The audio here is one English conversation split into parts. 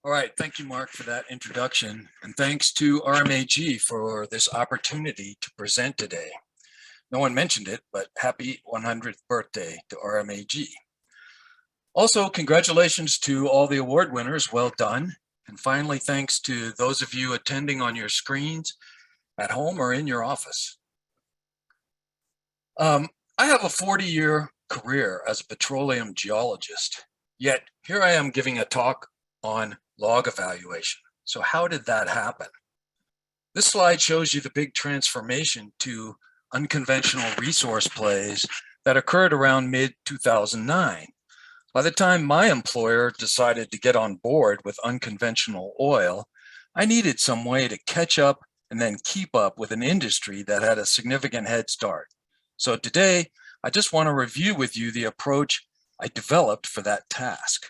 All right, thank you, Mark, for that introduction. And thanks to RMAG for this opportunity to present today. No one mentioned it, but happy 100th birthday to RMAG. Also, congratulations to all the award winners, well done. And finally, thanks to those of you attending on your screens at home or in your office. I have a 40-year career as a petroleum geologist, yet here I am giving a talk on log evaluation. So how did that happen? This slide shows you the big transformation to unconventional resource plays that occurred around mid-2009. By the time my employer decided to get on board with unconventional oil, I needed some way to catch up and then keep up with an industry that had a significant head start. So today, I just want to review with you the approach I developed for that task.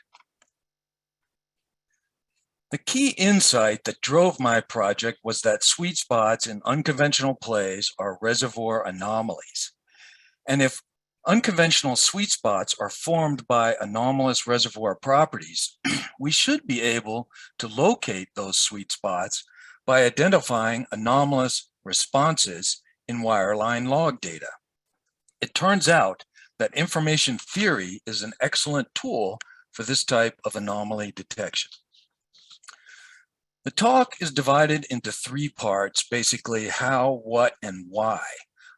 The key insight that drove my project was that sweet spots in unconventional plays are reservoir anomalies. And if unconventional sweet spots are formed by anomalous reservoir properties, we should be able to locate those sweet spots by identifying anomalous responses in wireline log data. It turns out that information theory is an excellent tool for this type of anomaly detection. The talk is divided into 3 parts, basically how, what, and why.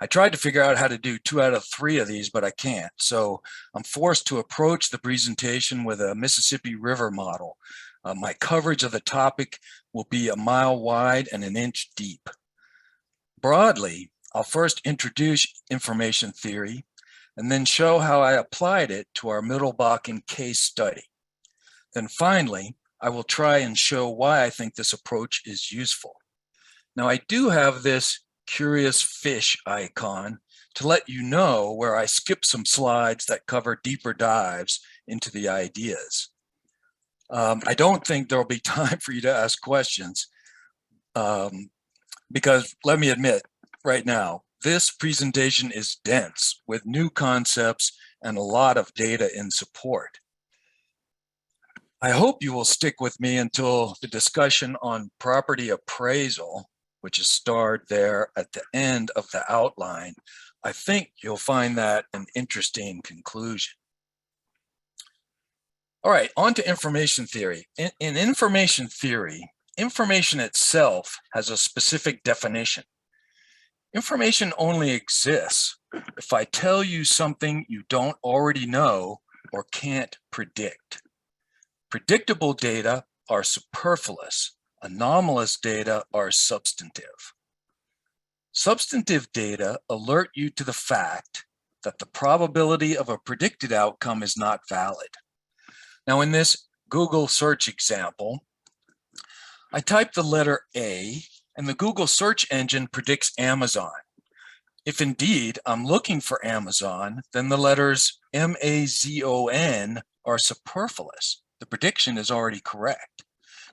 I tried to figure out how to do 2 out of 3 of these, but I can't. So I'm forced to approach the presentation with a Mississippi River model. My coverage of the topic will be a mile wide and an inch deep. Broadly, I'll first introduce information theory and then show how I applied it to our Middle Bakken case study. Then finally, I will try and show why I think this approach is useful. Now, I do have this curious fish icon to let you know where I skip some slides that cover deeper dives into the ideas. I don't think there'll be time for you to ask questions because let me admit right now, this presentation is dense with new concepts and a lot of data in support. I hope you will stick with me until the discussion on property appraisal, which is starred there at the end of the outline. I think you'll find that an interesting conclusion. All right, on to information theory. In information theory, information itself has a specific definition. Information only exists if I tell you something you don't already know or can't predict. Predictable data are superfluous. Anomalous data are substantive. Substantive data alert you to the fact that the probability of a predicted outcome is not valid. Now, in this Google search example, I type the letter A, and the Google search engine predicts Amazon. If indeed I'm looking for Amazon, then the letters M-A-Z-O-N are superfluous. The prediction is already correct.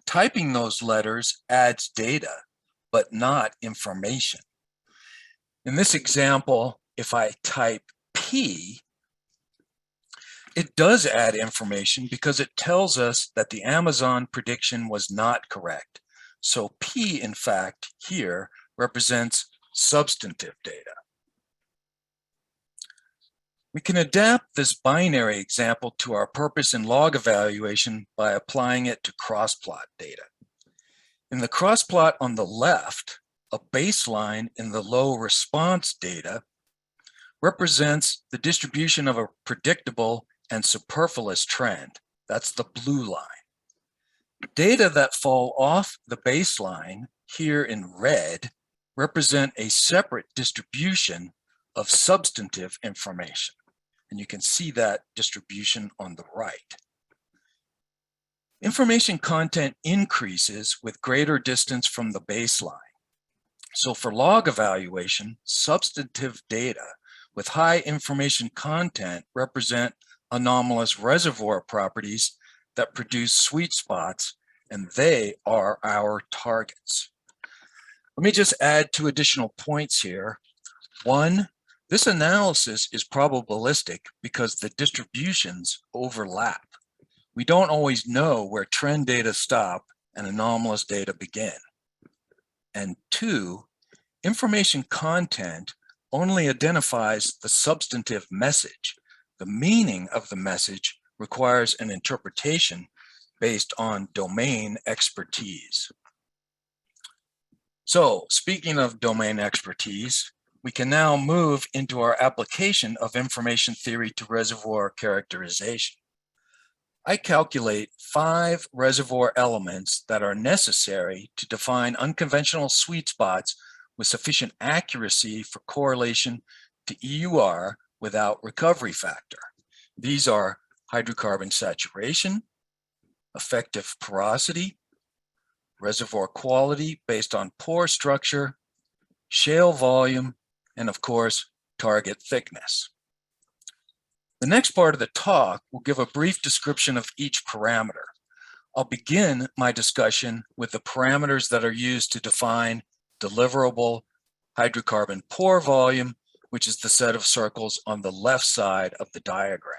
Typing those letters adds data, but not information. In this example, if I type P, it does add information because it tells us that the Amazon prediction was not correct. So P, in fact, here represents substantive data. We can adapt this binary example to our purpose in log evaluation by applying it to crossplot data. In the crossplot on the left, a baseline in the low response data represents the distribution of a predictable and superfluous trend. That's the blue line. Data that fall off the baseline, here in red, represent a separate distribution of substantive information. And you can see that distribution on the right. Information content increases with greater distance from the baseline. So for log evaluation, substantive data with high information content represent anomalous reservoir properties that produce sweet spots, and they are our targets. Let me just add 2 additional points here. 1, this analysis is probabilistic because the distributions overlap. we don't always know where trend data stop and anomalous data begin. And 2, information content only identifies the substantive message. The meaning of the message requires an interpretation based on domain expertise. So, speaking of domain expertise, we can now move into our application of information theory to reservoir characterization. I calculate 5 reservoir elements that are necessary to define unconventional sweet spots with sufficient accuracy for correlation to EUR without recovery factor. These are hydrocarbon saturation, effective porosity, reservoir quality based on pore structure, shale volume, and of course, target thickness. The next part of the talk will give a brief description of each parameter. I'll begin my discussion with the parameters that are used to define deliverable hydrocarbon pore volume, which is the set of circles on the left side of the diagram.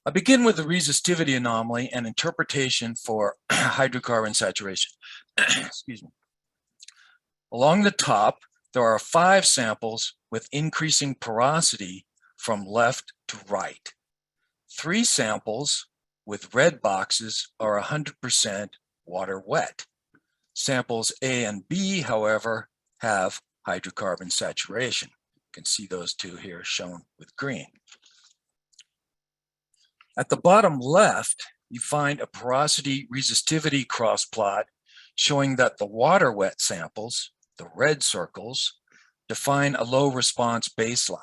I begin with the resistivity anomaly and interpretation for hydrocarbon saturation. Excuse me. Along the top, there are 5 samples with increasing porosity from left to right. 3 samples with red boxes are 100% water wet. Samples A and B, however, have hydrocarbon saturation. You can see those 2 here shown with green. At the bottom left, you find a porosity resistivity cross plot showing that the water wet samples, the red circles, define a low response baseline.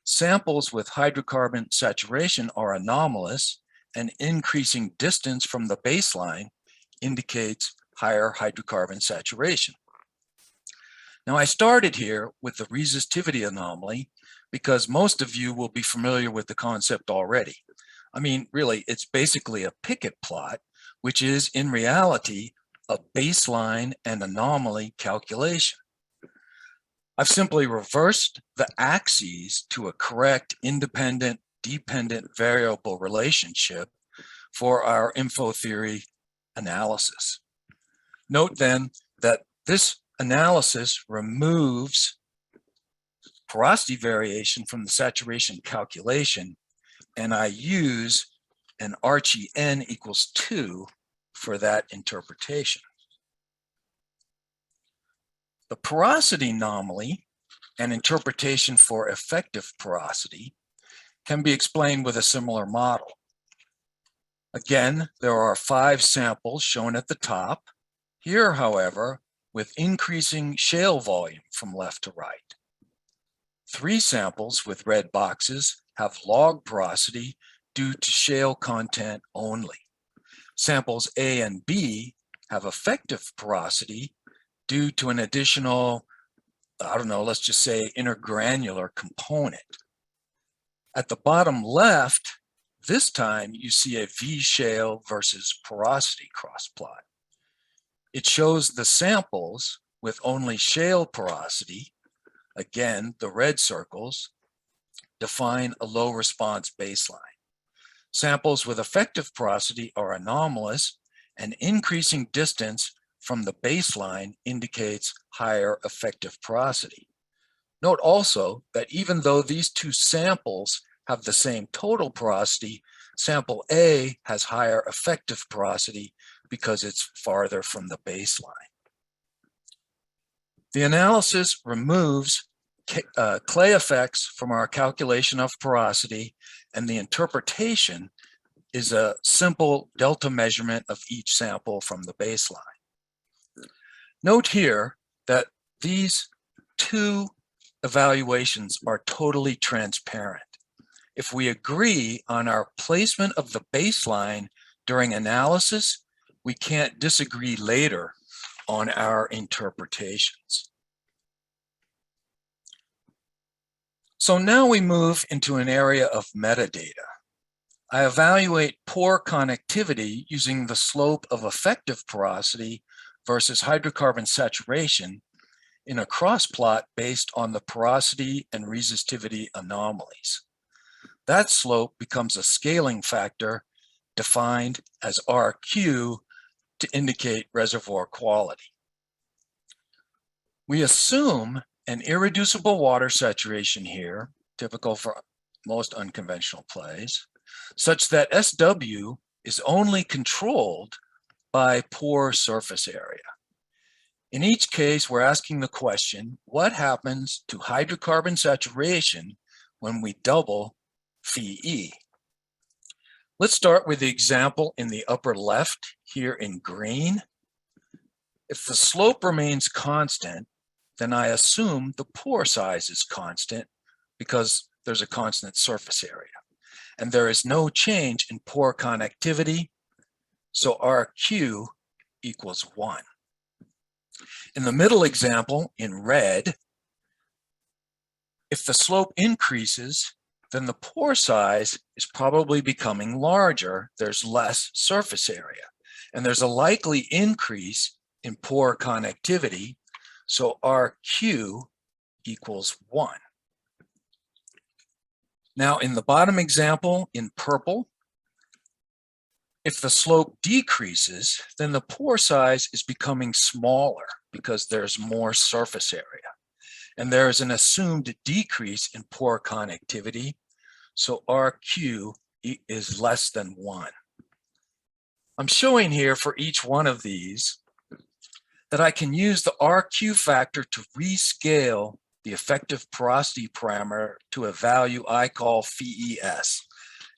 Samples with hydrocarbon saturation are anomalous, and increasing distance from the baseline indicates higher hydrocarbon saturation. Now, I started here with the resistivity anomaly because most of you will be familiar with the concept already. I mean, really, it's basically a picket plot, which is in reality a baseline and anomaly calculation. I've simply reversed the axes to a correct independent-dependent variable relationship for our info theory analysis. Note then that this analysis removes porosity variation from the saturation calculation, and I use an Archie n equals 2 for that interpretation. The porosity anomaly and interpretation for effective porosity can be explained with a similar model. Again, there are 5 samples shown at the top. Here, however, with increasing shale volume from left to right. 3 samples with red boxes have log porosity due to shale content only. Samples A and B have effective porosity due to an additional, let's just say intergranular component. At the bottom left, this time you see a V shale versus porosity cross plot. It shows the samples with only shale porosity, again, the red circles, define a low response baseline. Samples with effective porosity are anomalous, and increasing distance from the baseline indicates higher effective porosity. Note also that even though these 2 samples have the same total porosity, sample A has higher effective porosity because it's farther from the baseline. The analysis removes clay effects from our calculation of porosity, and the interpretation is a simple delta measurement of each sample from the baseline. Note here that these 2 evaluations are totally transparent. If we agree on our placement of the baseline during analysis, we can't disagree later on our interpretations. So now we move into an area of metadata. I evaluate pore connectivity using the slope of effective porosity versus hydrocarbon saturation in a cross plot based on the porosity and resistivity anomalies. that slope becomes a scaling factor defined as RQ to indicate reservoir quality. We assume an irreducible water saturation here, typical for most unconventional plays, such that SW is only controlled by pore surface area. In each case, we're asking the question, what happens to hydrocarbon saturation when we double Phe? Let's start with the example in the upper left here in green. If the slope remains constant, then I assume the pore size is constant because there's a constant surface area. And there is no change in pore connectivity, so RQ equals 1. In the middle example, in red, if the slope increases, then the pore size is probably becoming larger. There's less surface area, and there's a likely increase in pore connectivity, so RQ equals 1. Now, in the bottom example, in purple, if the slope decreases, then the pore size is becoming smaller because there's more surface area. And there is an assumed decrease in pore connectivity, so RQ is less than 1. I'm showing here for each one of these that I can use the RQ factor to rescale the effective porosity parameter to a value I call Phes.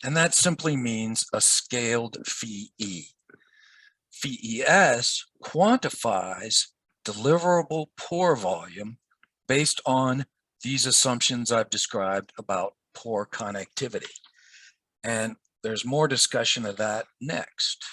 And that simply means a scaled Phe. Phes quantifies deliverable pore volume based on these assumptions I've described about pore connectivity. And there's more discussion of that next.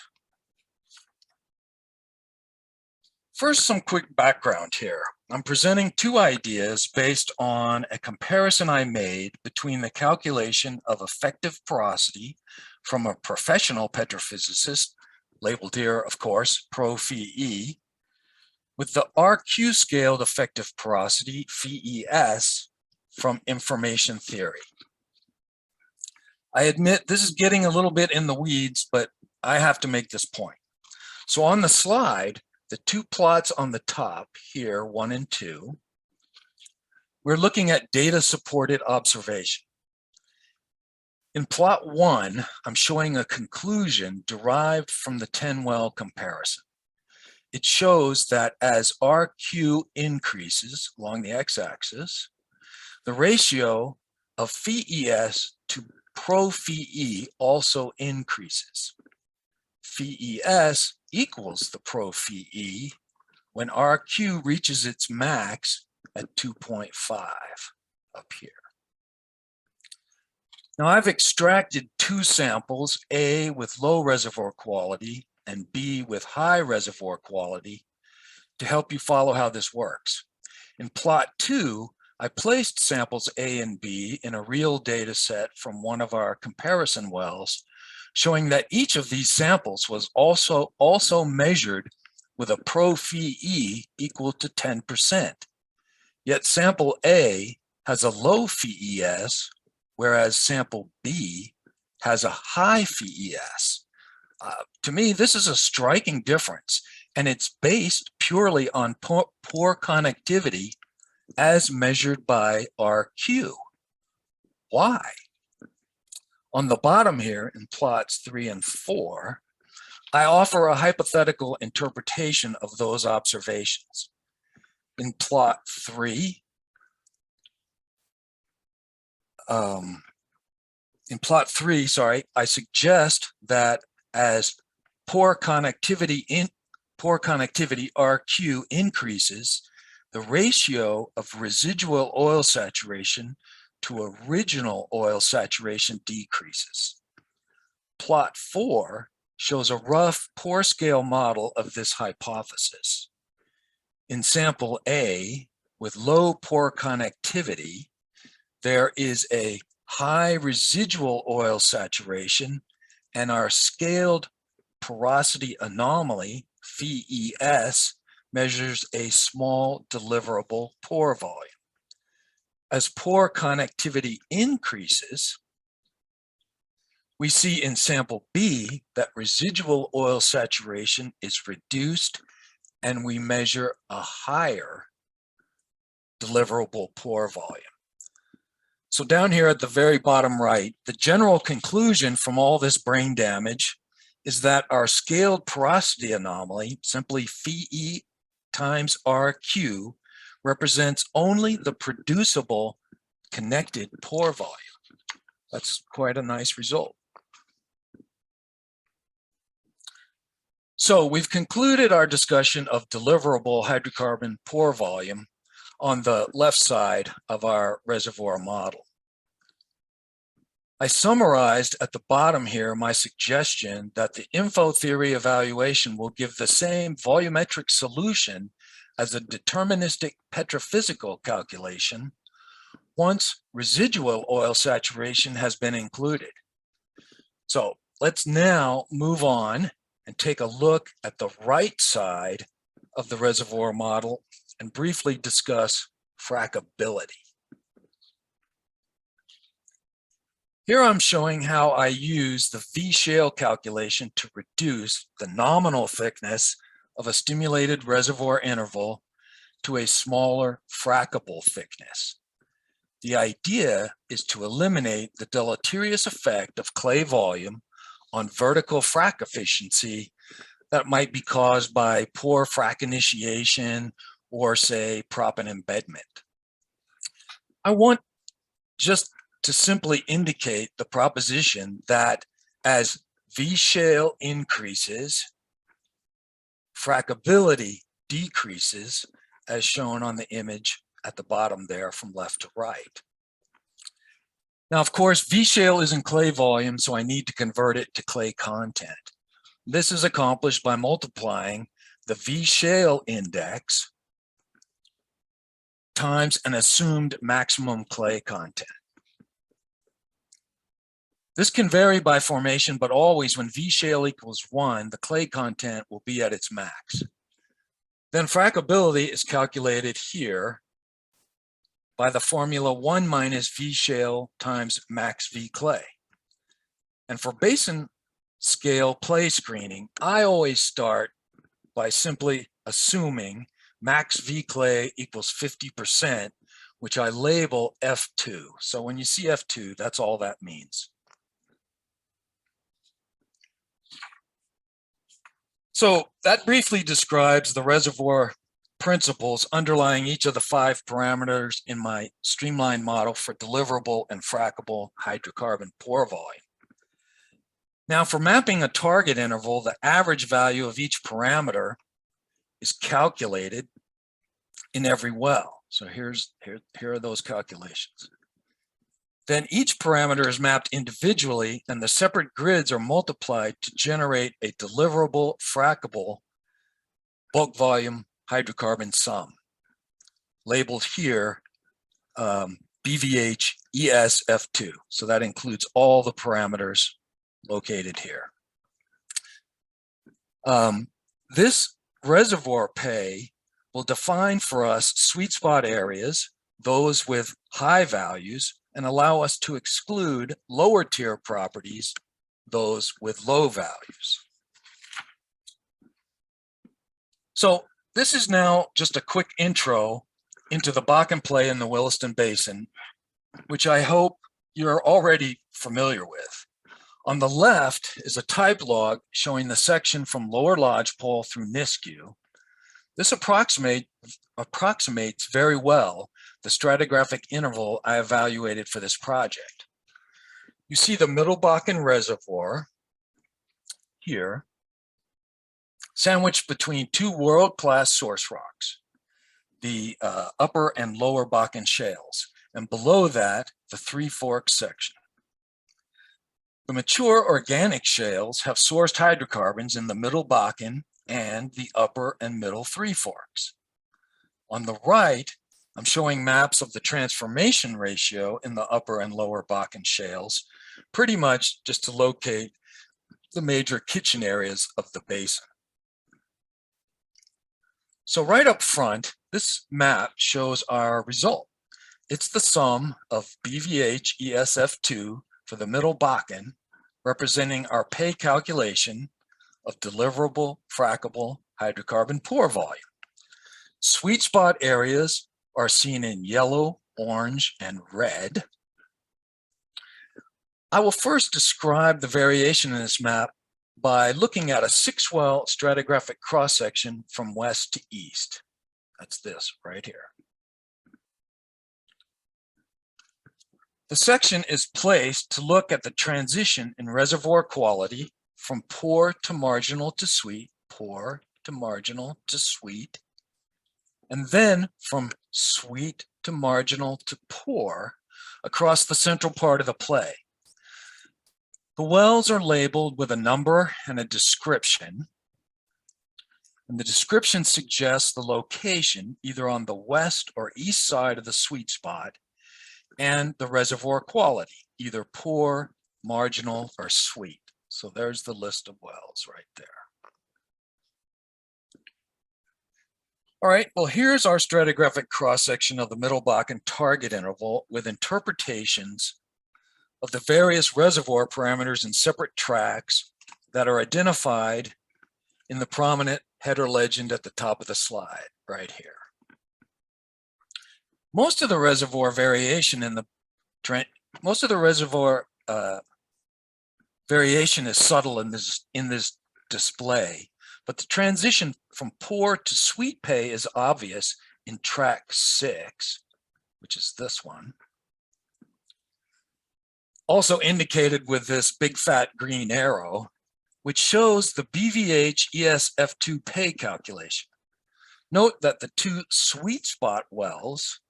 First, some quick background here. I'm presenting two ideas based on a comparison I made between the calculation of effective porosity from a professional petrophysicist, labeled here, of course, Pro-Phe, with the RQ scaled effective porosity, Phes, from information theory. I admit this is getting a little bit in the weeds, but I have to make this point. So on the slide, the two plots on the top here, 1 and 2, we're looking at data-supported observation. In plot 1, I'm showing a conclusion derived from the 10-well comparison. It shows that as RQ increases along the x-axis, the ratio of Phes to Pro-Phe also increases. Phes equals the Pro-Phe when RQ reaches its max at 2.5 up here. Now I've extracted two samples, A with low reservoir quality and B with high reservoir quality, to help you follow how this works. In plot 2, I placed samples A and B in a real data set from one of our comparison wells, showing that each of these samples was also measured with a Pro-Phe equal to 10%. Yet sample A has a low Phes, whereas sample B has a high Phes. To me, this is a striking difference, and it's based purely on pore connectivity as measured by RQ. Why? On the bottom here in plots 3 and 4, I offer a hypothetical interpretation of those observations. In plot 3, I suggest that as pore connectivity RQ increases, the ratio of residual oil saturation to original oil saturation decreases. Plot 4 shows a rough pore scale model of this hypothesis. In sample A, with low pore connectivity, there is a high residual oil saturation, and our scaled porosity anomaly, Phes, measures a small deliverable pore volume. As pore connectivity increases, We see in sample B that residual oil saturation is reduced, and we measure a higher deliverable pore volume. So down here at the very bottom right, the general conclusion from all this brain damage is that our scaled porosity anomaly, simply phi times RQ, represents only the producible connected pore volume. That's quite a nice result. So we've concluded our discussion of deliverable hydrocarbon pore volume on the left side of our reservoir model. I summarized at the bottom here my suggestion that the info theory evaluation will give the same volumetric solution as a deterministic petrophysical calculation once residual oil saturation has been included. So let's now move on and take a look at the right side of the reservoir model and briefly discuss frackability. Here I'm showing how I use the V-shale calculation to reduce the nominal thickness of a stimulated reservoir interval to a smaller frackable thickness. The idea is to eliminate the deleterious effect of clay volume on vertical frac efficiency that might be caused by poor frac initiation or, say, proppant embedment. I want just to simply indicate the proposition that as V-shale increases, frackability decreases, as shown on the image at the bottom there from left to right. Now, of course, V-shale isn't clay volume, so I need to convert it to clay content. This is accomplished by multiplying the V-shale index times an assumed maximum clay content. This can vary by formation, but always when V-shale equals 1, the clay content will be at its max. Then frackability is calculated here by the formula 1 minus V-shale times max V clay. And for basin scale play screening, I always start by simply assuming max V clay equals 50%, which I label F2. So when you see F2, that's all that means. So that briefly describes the reservoir principles underlying each of the 5 parameters in my streamlined model for deliverable and frackable hydrocarbon pore volume. Now, for mapping a target interval, the average value of each parameter is calculated in every well. So here are those calculations. Then each parameter is mapped individually, and the separate grids are multiplied to generate a deliverable, frackable bulk volume hydrocarbon sum, labeled here BVH ESF2. So that includes all the parameters located here. This reservoir pay will define for us sweet spot areas, those with high values, and allow us to exclude lower tier properties, those with low values. So this is now just a quick intro into the Bakken play in the Williston Basin, which I hope you're already familiar with. On the left is a type log showing the section from Lower Lodgepole through Nisku. This approximates very well the stratigraphic interval I evaluated for this project. You see the Middle Bakken Reservoir here, sandwiched between 2 world-class source rocks, the upper and lower Bakken shales, and below that, the Three Forks section. The mature organic shales have sourced hydrocarbons in the Middle Bakken and the upper and middle Three Forks. On the right, I'm showing maps of the transformation ratio in the upper and lower Bakken shales, pretty much just to locate the major kitchen areas of the basin. So right up front, this map shows our result. It's the sum of BVH ESF2 for the Middle Bakken, representing our pay calculation of deliverable frackable hydrocarbon pore volume. Sweet spot areas are seen in yellow, orange, and red. I will first describe the variation in this map by looking at a 6-well stratigraphic cross-section from west to east. That's this right here. The section is placed to look at the transition in reservoir quality from poor to marginal to sweet, poor to marginal to sweet, and then from sweet to marginal to poor across the central part of the play. The wells are labeled with a number and a description, and the description suggests the location either on the west or east side of the sweet spot and the reservoir quality, either poor, marginal, or sweet. So there's the list of wells right there. All right, well, here's our stratigraphic cross-section of the Middle Bakken target interval with interpretations of the various reservoir parameters in separate tracks that are identified in the prominent header legend at the top of the slide right here. Most of the reservoir variation in the variation is subtle in this display, but the transition from poor to sweet pay is obvious in track 6, which is this one. Also indicated with this big fat green arrow, which shows the BVH ESF2 pay calculation. Note that the two sweet spot wells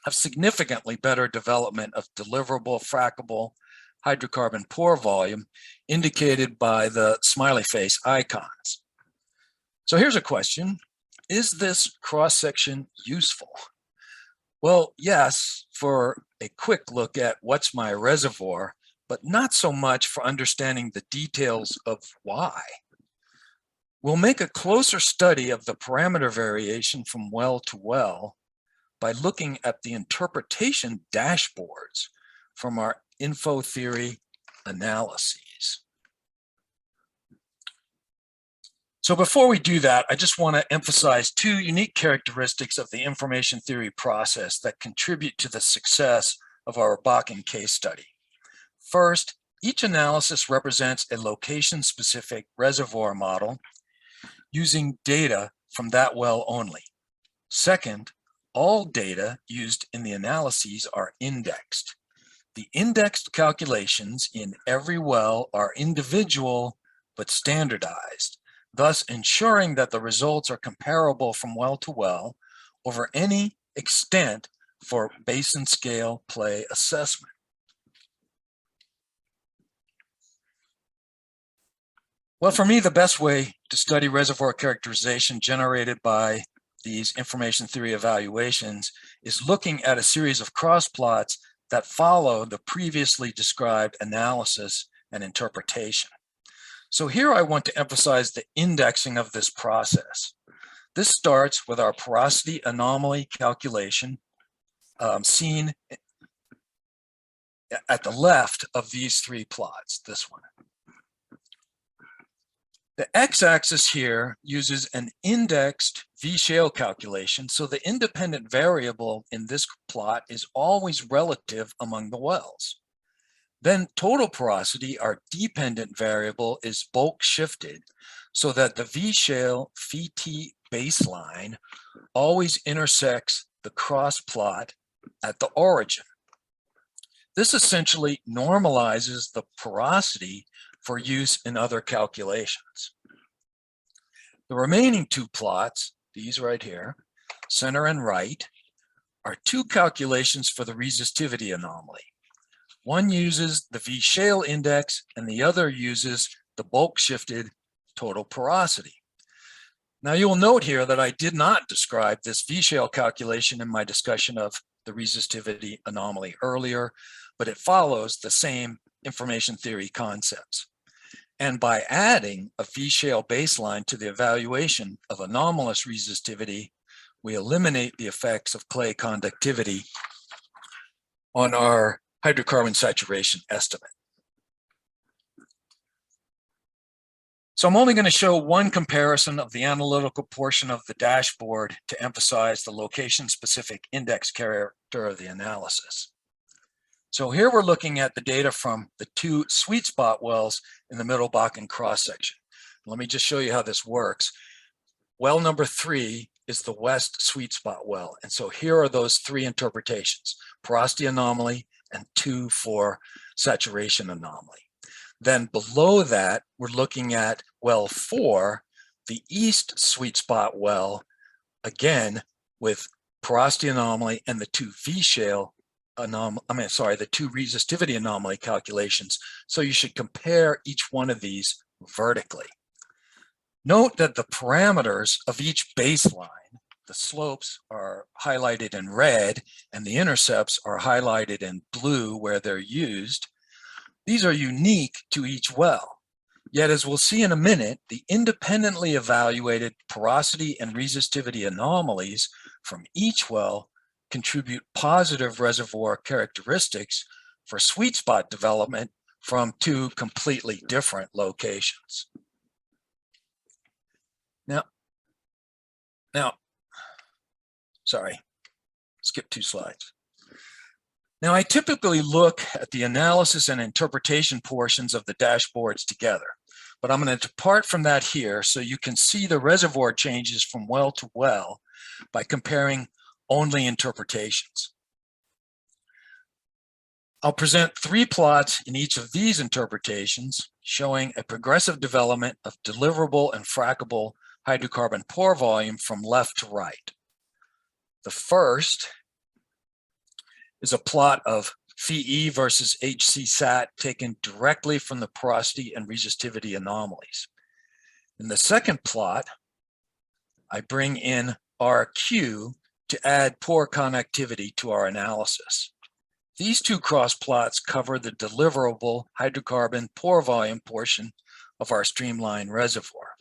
have significantly better development of deliverable frackable hydrocarbon pore volume indicated by the smiley face icons. So here's a question. Is this cross-section useful? Well, yes, for a quick look at what's my reservoir, but not so much for understanding the details of why. We'll make a closer study of the parameter variation from well to well by looking at the interpretation dashboards from our info theory analyses. So before we do that, I just want to emphasize two unique characteristics of the information theory process that contribute to the success of our Bakken case study. First, each analysis represents a location-specific reservoir model using data from that well only. Second, all data used in the analyses are indexed. The indexed calculations in every well are individual but standardized, thus ensuring that the results are comparable from well to well over any extent for basin scale play assessment. Well, for me, the best way to study reservoir characterization generated by these information theory evaluations is looking at a series of cross plots that follow the previously described analysis and interpretation. So here I want to emphasize the indexing of this process. This starts with our porosity anomaly calculation seen at the left of these three plots, this one. The x-axis here uses an indexed V-shale calculation, so the independent variable in this plot is always relative among the wells. Then total porosity, our dependent variable, is bulk shifted so that the V-shale phi-t baseline always intersects the cross plot at the origin. This essentially normalizes the porosity for use in other calculations. The remaining two plots, these right here, center and right, are two calculations for the resistivity anomaly. One uses the V-shale index and the other uses the bulk shifted total porosity. Now you'll note here that I did not describe this V-shale calculation in my discussion of the resistivity anomaly earlier, but it follows the same information theory concepts. And by adding a V-shale baseline to the evaluation of anomalous resistivity, we eliminate the effects of clay conductivity on our hydrocarbon saturation estimate. So I'm only going to show one comparison of the analytical portion of the dashboard to emphasize the location-specific index character of the analysis. So here we're looking at the data from the 2 sweet spot wells in the Middle Bakken cross-section. Let me just show you how this works. Well number 3 is the west sweet spot well. And so here are those 3 interpretations: porosity anomaly and 2 for saturation anomaly. Then below that, we're looking at well 4, the east sweet spot well, again with porosity anomaly and the 2 V-shale anomaly, the 2 resistivity anomaly calculations. So you should compare each one of these vertically. Note that the parameters of each baseline, the slopes are highlighted in red and the intercepts are highlighted in blue where they're used. These are unique to each well. Yet, as we'll see in a minute, the independently evaluated porosity and resistivity anomalies from each well contribute positive reservoir characteristics for sweet spot development from 2 completely different locations. Sorry, skip 2 slides. Now, I typically look at the analysis and interpretation portions of the dashboards together, but I'm going to depart from that here so you can see the reservoir changes from well to well by comparing only interpretations. I'll present 3 plots in each of these interpretations showing a progressive development of deliverable and frackable hydrocarbon pore volume from left to right. The first is a plot of Phe versus HC-Sat taken directly from the porosity and resistivity anomalies. In the second plot, I bring in RQ to add pore connectivity to our analysis. These 2 cross plots cover the deliverable hydrocarbon pore volume portion of our streamline reservoir.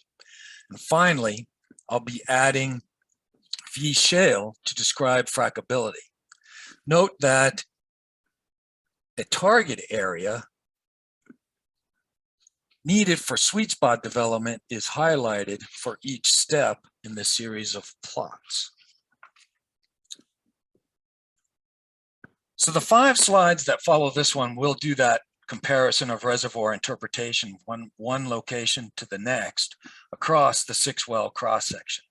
And finally, I'll be adding V-shale to describe frackability. Note that the target area needed for sweet spot development is highlighted for each step in this series of plots. So the 5 slides that follow this one will do that comparison of reservoir interpretation one location to the next across the 6-well cross-section.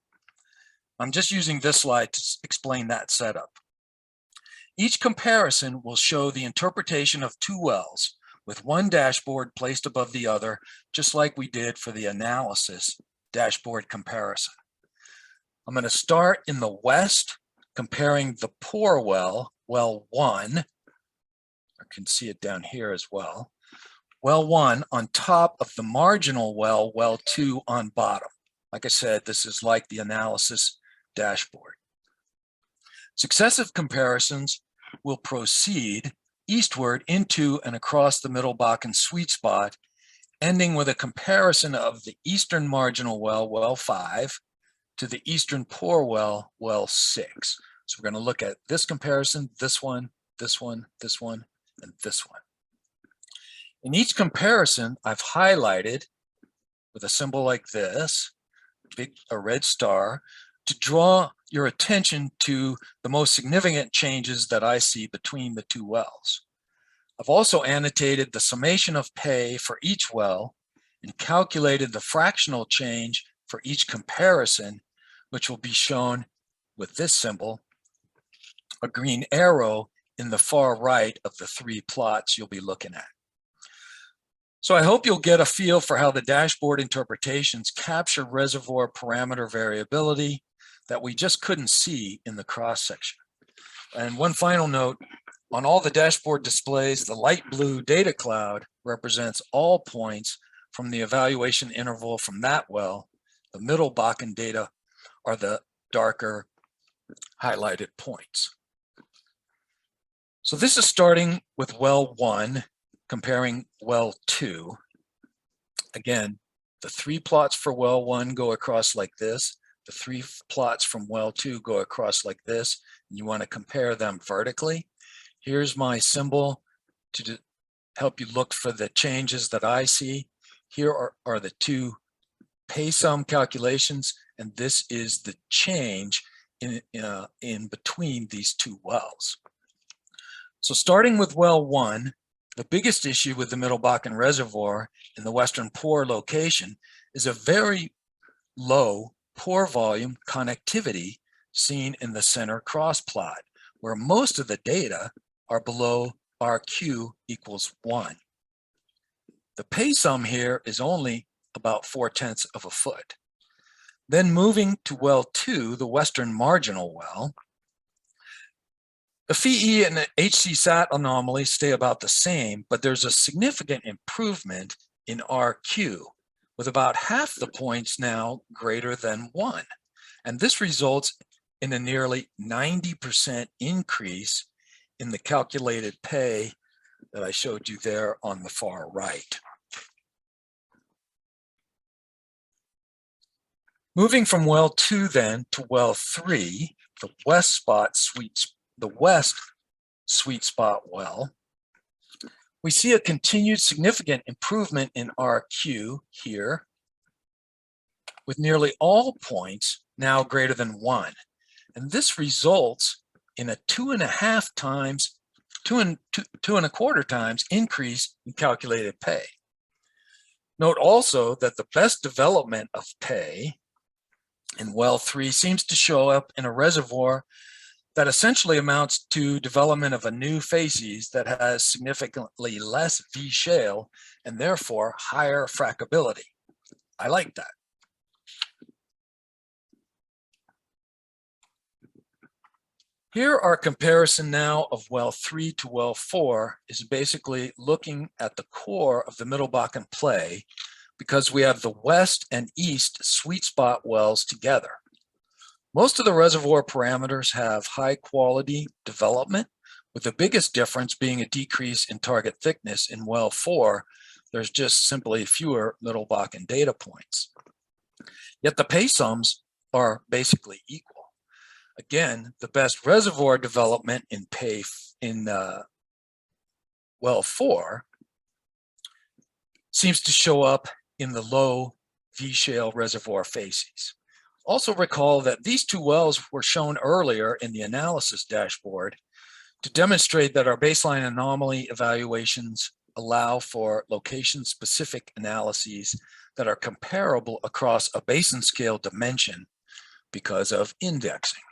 I'm just using this slide to explain that setup. Each comparison will show the interpretation of 2 wells with one dashboard placed above the other, just like we did for the analysis dashboard comparison. I'm going to start in the west, comparing the pore well, well 1. I can see it down here as well. Well 1 on top of the marginal well, well 2 on bottom. Like I said, this is like the analysis dashboard. Successive comparisons will proceed eastward into and across the Middle Bakken sweet spot, ending with a comparison of the eastern marginal well, well 5, to the eastern pore well, well 6. So we're going to look at this comparison, this one, this one, this one, and this one. In each comparison, I've highlighted with a symbol like this, a red star, to draw your attention to the most significant changes that I see between the 2 wells. I've also annotated the summation of pay for each well and calculated the fractional change for each comparison, which will be shown with this symbol, a green arrow in the far right of the 3 plots you'll be looking at. So I hope you'll get a feel for how the dashboard interpretations capture reservoir parameter variability that we just couldn't see in the cross-section. And one final note, on all the dashboard displays, the light blue data cloud represents all points from the evaluation interval from that well. The Middle Bakken data are the darker highlighted points. So this is starting with well 1, comparing well 2. Again, the 3 plots for well 1 go across like this. The 3 plots from well 2 go across like this. And you want to compare them vertically. Here's my symbol to help you look for the changes that I see. Here are the 2 pay sum calculations, and this is the change in between these two wells. So starting with well 1, the biggest issue with the Middle Bakken Reservoir in the Western Pore location is a very low pore volume connectivity seen in the center cross plot, where most of the data are below RQ equals 1. The pay sum here is only about 4/10 of a foot. Then moving to well 2, the western marginal well, the Phi and the HC-SAT anomalies stay about the same, but there's a significant improvement in RQ, with about half the points now greater than 1. And this results in a nearly 90% increase in the calculated pay that I showed you there on the far right. Moving from well 2 then to well 3, the west sweet spot well, we see a continued significant improvement in RQ here, with nearly all points now greater than 1. And this results in a 2.25 times increase in calculated pay. Note also that the best development of pay in well 3 seems to show up in a reservoir that essentially amounts to development of a new facies that has significantly less V shale and therefore higher frackability. I like that. Here our comparison now of well 3 to well 4 is basically looking at the core of the Middle Bakken play, because we have the west and east sweet spot wells together. Most of the reservoir parameters have high quality development, with the biggest difference being a decrease in target thickness. In well 4, there's just simply fewer Middle Bakken data points. Yet the pay sums are basically equal. Again, the best reservoir development in well 4 seems to show up in the low V shale reservoir facies. Also recall that these two wells were shown earlier in the analysis dashboard to demonstrate that our baseline anomaly evaluations allow for location-specific analyses that are comparable across a basin scale dimension because of indexing.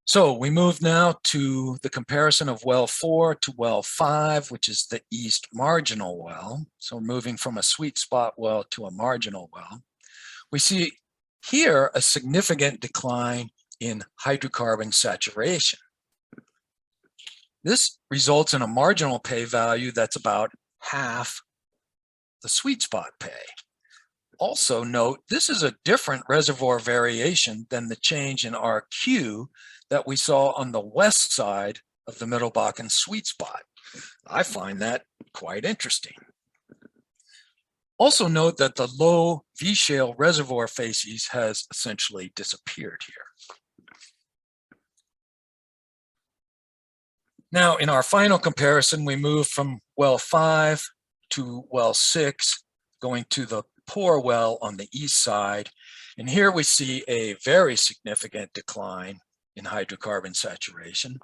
So we move now to the comparison of well 4 to well 5, which is the east marginal well. So we're moving from a sweet spot well to a marginal well. We see here a significant decline in hydrocarbon saturation. This results in a marginal pay value that's about half the sweet spot pay. Also note, this is a different reservoir variation than the change in RQ that we saw on the west side of the Middle Bakken sweet spot. I find that quite interesting. Also note that the low V shale reservoir facies has essentially disappeared here. Now, in our final comparison, we move from well 5 to well 6, going to the pore well on the east side. And here we see a very significant decline in hydrocarbon saturation.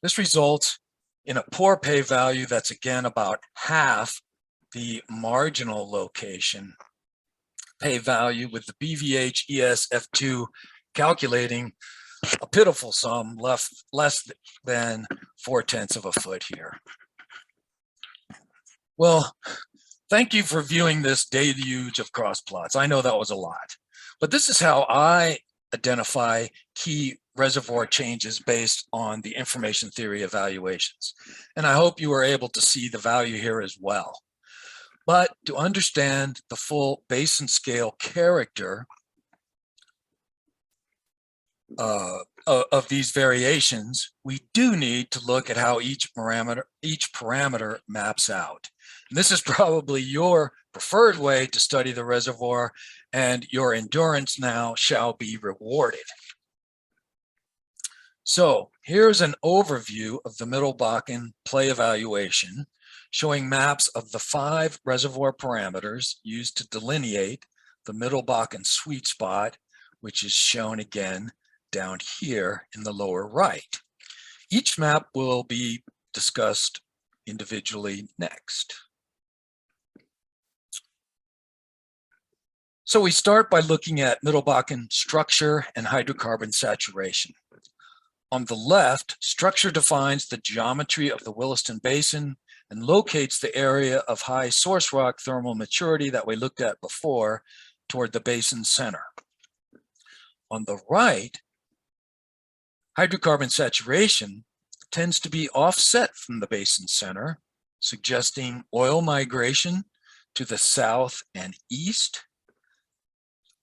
This results in a pore pay value that's again about half the marginal location pay value, with the BVH ESF2 calculating a pitiful sum less than 4/10 of a foot here. Well, thank you for viewing this deluge of cross plots. I know that was a lot, but this is how I identify key reservoir changes based on the information theory evaluations. And I hope you were able to see the value here as well. But to understand the full basin scale character of these variations, we do need to look at how each parameter maps out. And this is probably your preferred way to study the reservoir, and your endurance now shall be rewarded. So here's an overview of the Middle Bakken play evaluation showing maps of the 5 reservoir parameters used to delineate the Middle Bakken sweet spot, which is shown again down here in the lower right. Each map will be discussed individually next. So we start by looking at Middle Bakken structure and hydrocarbon saturation. On the left, structure defines the geometry of the Williston Basin and locates the area of high source rock thermal maturity that we looked at before toward the basin center. On the right, hydrocarbon saturation tends to be offset from the basin center, suggesting oil migration to the south and east.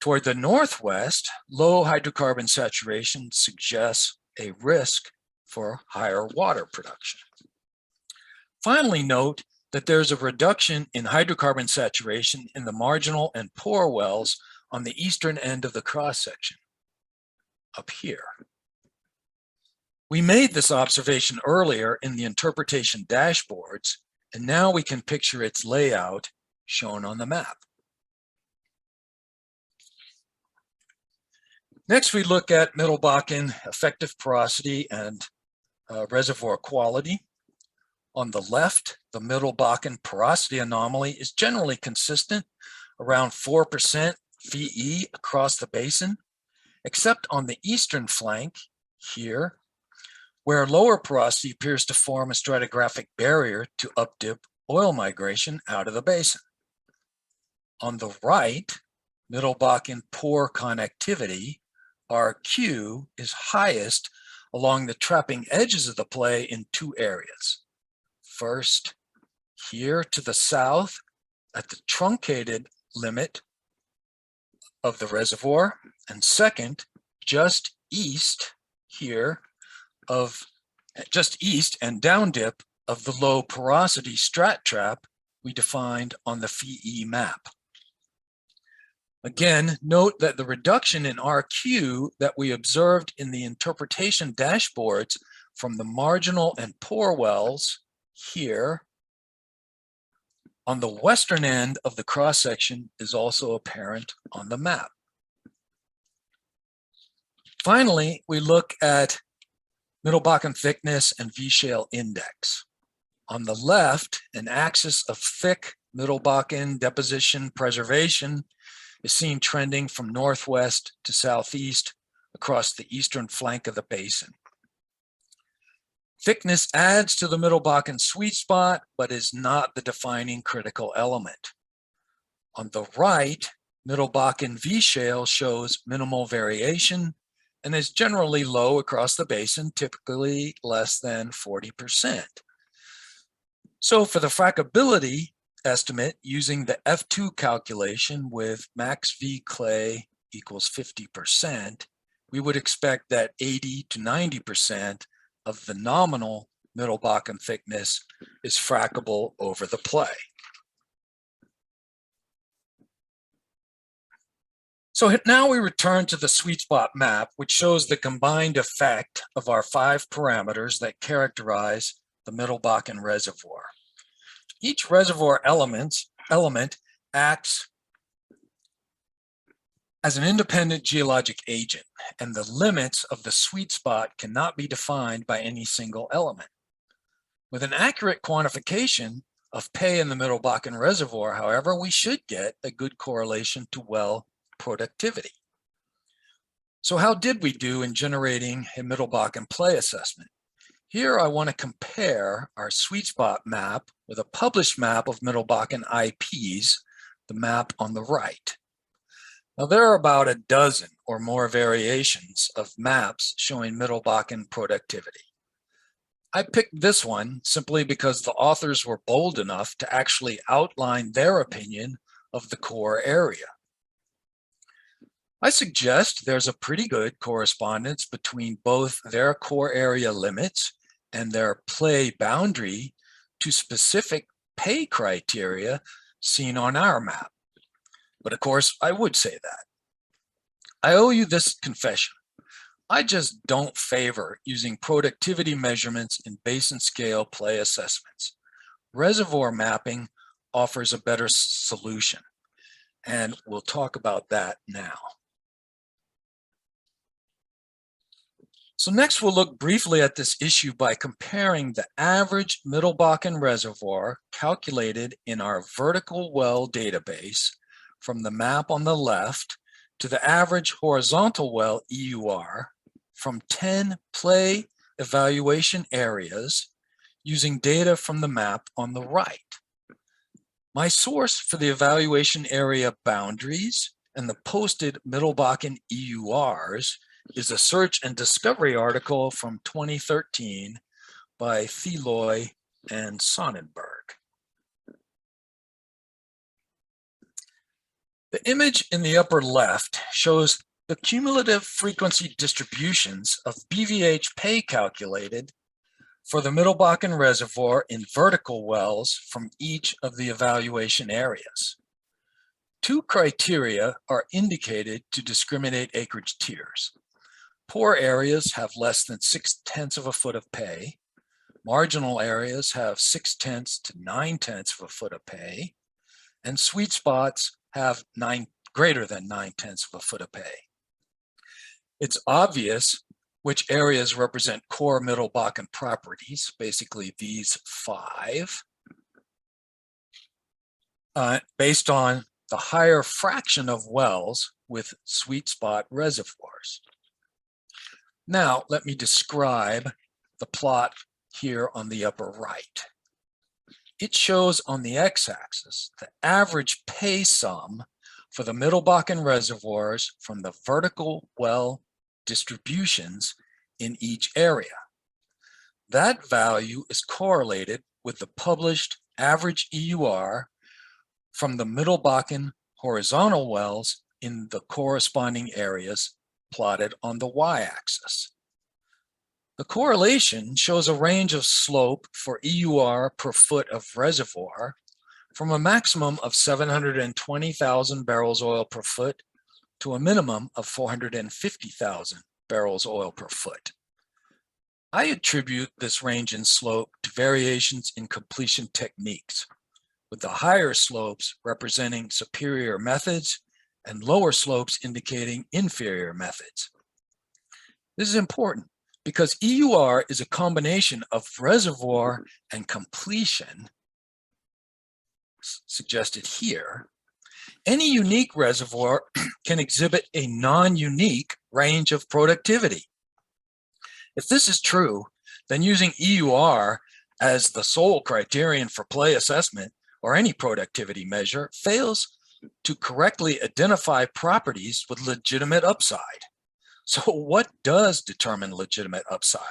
Toward the northwest, low hydrocarbon saturation suggests a risk for higher water production. Finally, note that there's a reduction in hydrocarbon saturation in the marginal and pore wells on the eastern end of the cross-section, up here. We made this observation earlier in the interpretation dashboards, and now we can picture its layout shown on the map. Next, we look at Middle Bakken effective porosity and reservoir quality. On the left, the Middle Bakken porosity anomaly is generally consistent, around 4% VE across the basin, except on the eastern flank here, where lower porosity appears to form a stratigraphic barrier to up-dip oil migration out of the basin. On the right, Middle Bakken pore connectivity, RQ, is highest along the trapping edges of the play in 2 areas. First, here to the south at the truncated limit of the reservoir, and second, just east here of just east and down dip of the low porosity strat trap we defined on the FEE map. Again, note that the reduction in RQ that we observed in the interpretation dashboards from the marginal and pore wells here on the western end of the cross-section is also apparent on the map. Finally, we look at Middle Bakken thickness and V-shale index. On the left, an axis of thick Middle Bakken deposition preservation is seen trending from northwest to southeast across the eastern flank of the basin. Thickness adds to the Middle Bakken sweet spot, but is not the defining critical element. On the right, Middle Bakken V-shale shows minimal variation and is generally low across the basin, typically less than 40%. So for the frackability estimate using the F2 calculation with max V clay equals 50%, we would expect that 80 to 90% of the nominal Middle Bakken thickness is frackable over the play. So now we return to the sweet spot map, which shows the combined effect of our 5 parameters that characterize the Middle Bakken reservoir. Each reservoir element acts as an independent geologic agent, and the limits of the sweet spot cannot be defined by any single element. With an accurate quantification of pay in the Middle Bakken reservoir, however, we should get a good correlation to well productivity. So how did we do in generating a Middle Bakken play assessment? Here I want to compare our sweet spot map with a published map of Middle Bakken IPs, the map on the right. Now there are about a dozen or more variations of maps showing Middle Bakken productivity. I picked this one simply because the authors were bold enough to actually outline their opinion of the core area. I suggest there's a pretty good correspondence between both their core area limits and their play boundary to specific pay criteria seen on our map. But of course, I would say that. I owe you this confession. I just don't favor using productivity measurements in basin scale play assessments. reservoir mapping offers a better solution, and we'll talk about that now. So next we'll look briefly at this issue by comparing the average Middle Bakken reservoir calculated in our vertical well database from the map on the left to the average horizontal well EUR from 10 play evaluation areas using data from the map on the right. My source for the evaluation area boundaries and the posted Middle Bakken EURs is a search and discovery article from 2013 by Feloy and Sonnenberg. The image in the upper left shows the cumulative frequency distributions of BVH pay calculated for the Middle Bakken reservoir in vertical wells from each of the evaluation areas. Two criteria are indicated to discriminate acreage tiers. Poor areas have less than 0.6 of a foot of pay. Marginal areas have 0.6 to 0.9 of a foot of pay. And sweet spots have greater than 0.9 of a foot of pay. It's obvious which areas represent core Middle Bakken properties, basically these 5, based on the higher fraction of wells with sweet spot reservoirs. Now, let me describe the plot here on the upper right. It shows on the x-axis the average pay sum for the Middle Bakken reservoirs from the vertical well distributions in each area. That value is correlated with the published average EUR from the Middle Bakken horizontal wells in the corresponding areas plotted on the y-axis. The correlation shows a range of slope for EUR per foot of reservoir from a maximum of 720,000 barrels oil per foot to a minimum of 450,000 barrels oil per foot. I attribute this range in slope to variations in completion techniques, with the higher slopes representing superior methods and lower slopes indicating inferior methods. This is important because EUR is a combination of reservoir and completion, suggested here. Any unique reservoir can exhibit a non-unique range of productivity. If this is true, then using EUR as the sole criterion for play assessment or any productivity measure fails to correctly identify properties with legitimate upside. So what does determine legitimate upside?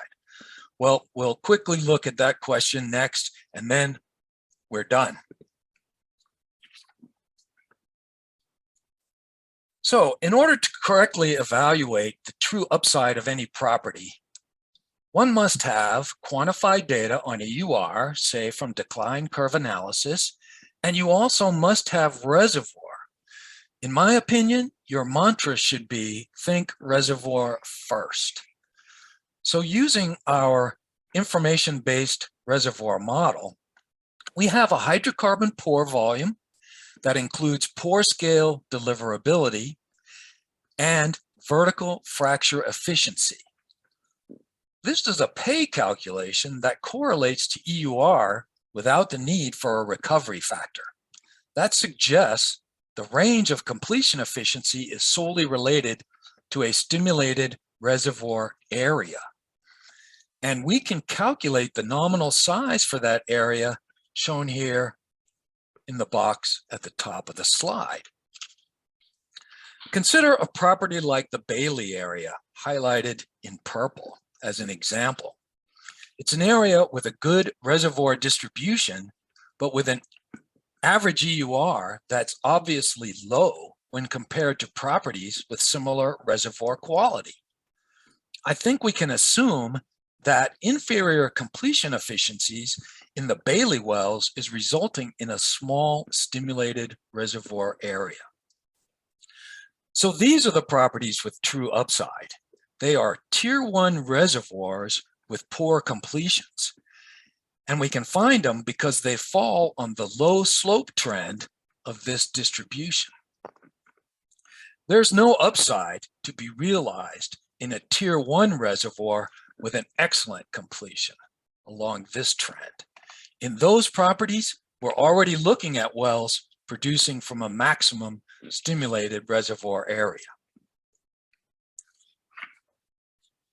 Well, we'll quickly look at that question next, and then we're done. So in order to correctly evaluate the true upside of any property, one must have quantified data on EUR, say from decline curve analysis, and you also must have reservoir. In my opinion, your mantra should be think reservoir first. So using our information-based reservoir model, we have a hydrocarbon pore volume that includes pore scale deliverability and vertical fracture efficiency. This is a pay calculation that correlates to EUR without the need for a recovery factor. That suggests the range of completion efficiency is solely related to a stimulated reservoir area. And we can calculate the nominal size for that area shown here in the box at the top of the slide. Consider a property like the Bailey area, highlighted in purple as an example. It's an area with a good reservoir distribution, but with an average EUR that's obviously low when compared to properties with similar reservoir quality. I think we can assume that inferior completion efficiencies in the Bailey wells is resulting in a small stimulated reservoir area. So these are the properties with true upside. They are tier 1 reservoirs with poor completions. And we can find them because they fall on the low slope trend of this distribution. There's no upside to be realized in a tier 1 reservoir with an excellent completion along this trend. In those properties, we're already looking at wells producing from a maximum stimulated reservoir area.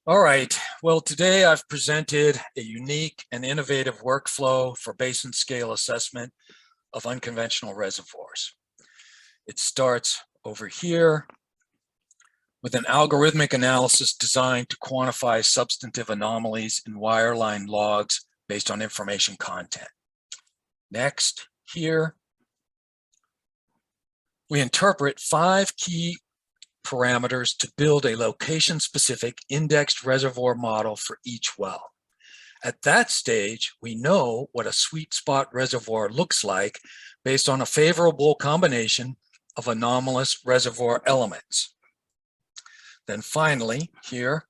All right, well, today I've presented a unique and innovative workflow for basin scale assessment of unconventional reservoirs. It starts over here with an algorithmic analysis designed to quantify substantive anomalies in wireline logs based on information content. Next, here, we interpret 5 key parameters to build a location-specific indexed reservoir model for each well. At that stage, we know what a sweet spot reservoir looks like based on a favorable combination of anomalous reservoir elements. Then finally, here,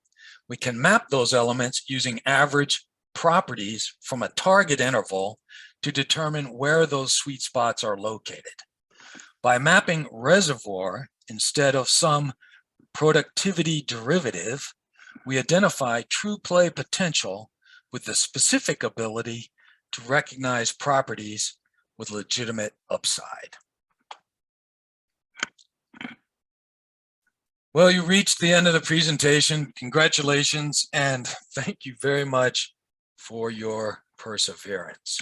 we can map those elements using average properties from a target interval to determine where those sweet spots are located. By mapping reservoir instead of some productivity derivative, we identify true play potential with the specific ability to recognize properties with legitimate upside. Well, you reached the end of the presentation. Congratulations, and thank you very much for your perseverance.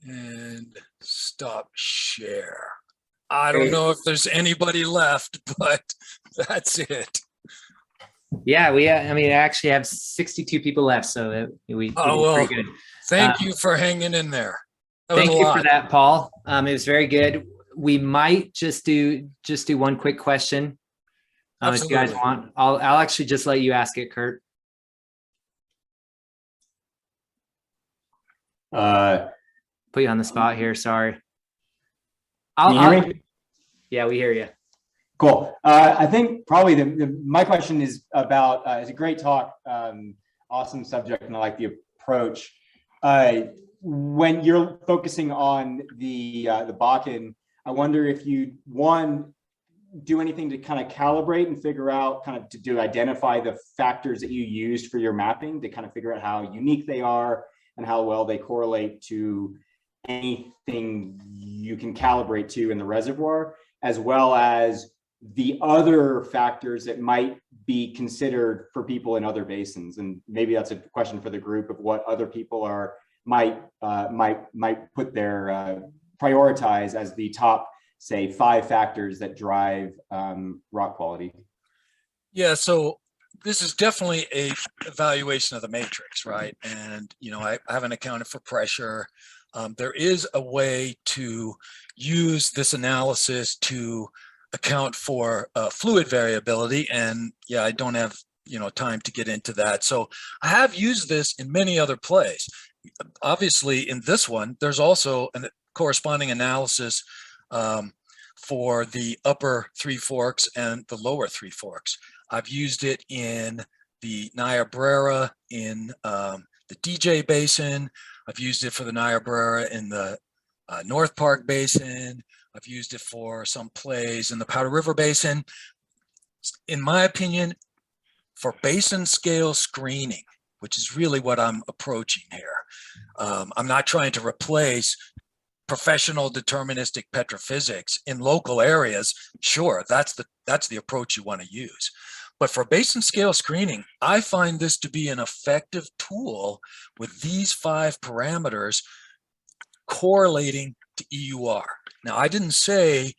And stop share. I don't know if there's anybody left, but that's it. Yeah, I mean, I actually have 62 people left, so we well, pretty good. Thank you for hanging in there. Thank you for that, Paul. It was very good. We might just do one quick question. If you guys want, I'll actually just let you ask it, Kurt. Put you on the spot here. Sorry. Can you hear me? Yeah, we hear you. Cool. I think probably my question is about, it's a great talk, awesome subject, and I like the approach. When you're focusing on the Bakken, I wonder if you, one, do anything to kind of calibrate and figure out to identify the factors that you used for your mapping to kind of figure out how unique they are and how well they correlate to anything you can calibrate to in the reservoir, as well as the other factors that might be considered for people in other basins. And maybe that's a question for the group of what other people might put their prioritize as the top, say, 5 factors that drive rock quality. Yeah, so this is definitely a evaluation of the matrix, right? And I haven't accounted for pressure. There is a way to use this analysis to account for fluid variability, and yeah, I don't have time to get into that. So I have used this in many other plays. Obviously, in this one, there's also a corresponding analysis for the upper Three Forks and the lower Three Forks. I've used it in the Niobrara, in the DJ Basin. I've used it for the Niobrara in the North Park Basin. I've used it for some plays in the Powder River Basin. In my opinion, for basin scale screening, which is really what I'm approaching here, I'm not trying to replace professional deterministic petrophysics in local areas. Sure, that's the approach you want to use. But for basin scale screening, I find this to be an effective tool with these 5 parameters correlating to EUR. Now, I didn't say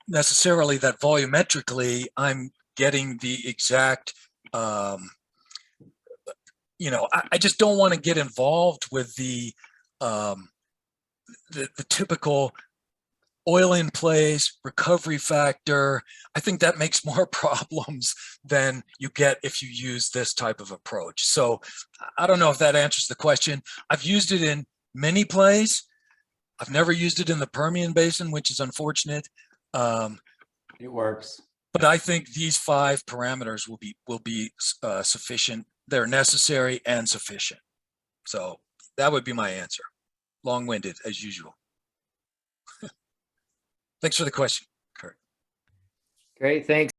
necessarily that volumetrically I'm getting the exact, I just don't want to get involved with the typical oil in place, recovery factor. I think that makes more problems than you get if you use this type of approach. So I don't know if that answers the question. I've used it in many plays. I've never used it in the Permian Basin, which is unfortunate. It works. But I think these 5 parameters will be sufficient. They're necessary and sufficient. So that would be my answer. Long-winded as usual. Thanks for the question, Kurt. Great, thanks.